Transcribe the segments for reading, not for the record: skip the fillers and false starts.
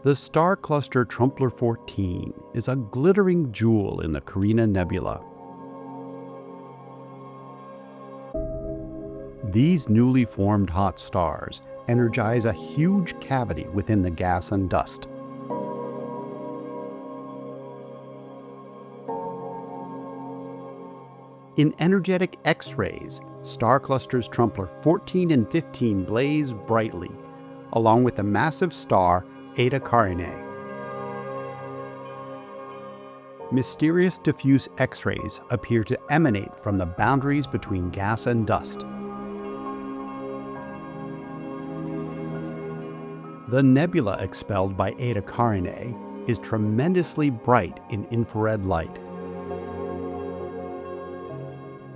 The star cluster Trumpler-14 is a glittering jewel in the Carina Nebula. These newly formed hot stars energize a huge cavity within the gas and dust. In energetic X-rays, star clusters Trumpler-14 and 15 blaze brightly, along with the massive star Eta Carinae. Mysterious diffuse X-rays appear to emanate from the boundaries between gas and dust. The nebula expelled by Eta Carinae is tremendously bright in infrared light.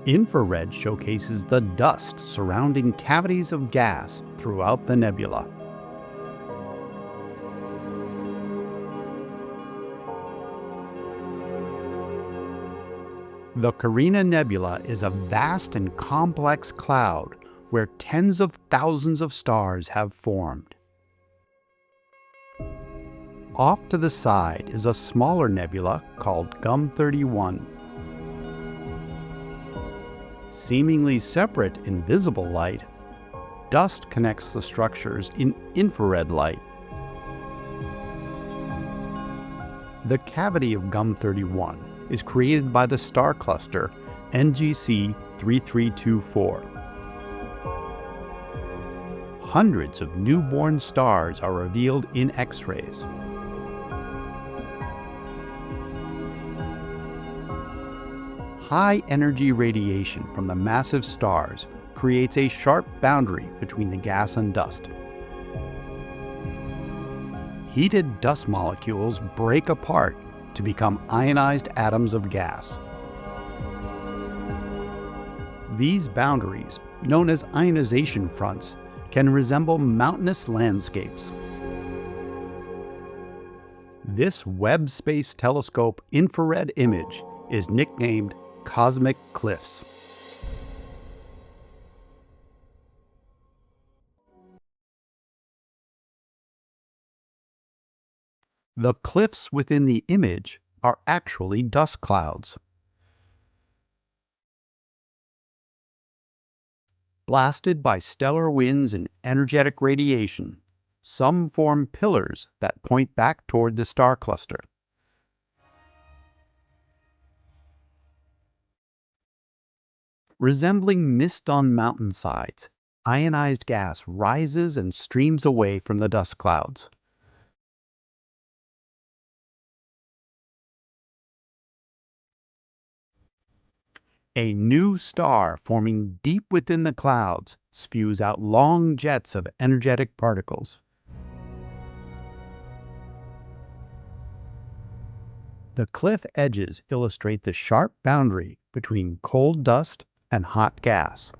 Infrared showcases the dust surrounding cavities of gas throughout the nebula. The Carina Nebula is a vast and complex cloud where tens of thousands of stars have formed. Off to the side is a smaller nebula called GUM-31. Seemingly separate in visible light, dust connects the structures in infrared light. The cavity of GUM-31 is created by the star cluster NGC 3324. Hundreds of newborn stars are revealed in X-rays. High-energy radiation from the massive stars creates a sharp boundary between the gas and dust. Heated dust molecules break apart to become ionized atoms of gas. These boundaries, known as ionization fronts, can resemble mountainous landscapes. This Webb Space Telescope infrared image is nicknamed Cosmic Cliffs. The cliffs within the image are actually dust clouds. Blasted by stellar winds and energetic radiation, some form pillars that point back toward the star cluster. Resembling mist on mountainsides, ionized gas rises and streams away from the dust clouds. A new star forming deep within the clouds spews out long jets of energetic particles. The cliff edges illustrate the sharp boundary between cold dust and hot gas.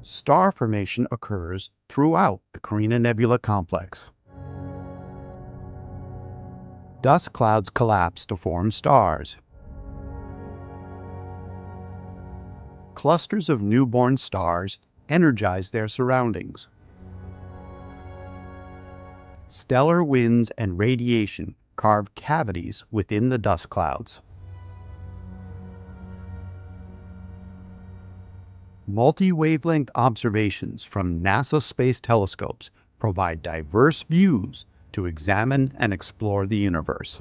Star formation occurs throughout the Carina Nebula Complex. Dust clouds collapse to form stars. Clusters of newborn stars energize their surroundings. Stellar winds and radiation carve cavities within the dust clouds. Multi-wavelength observations from NASA space telescopes provide diverse views to examine and explore the universe.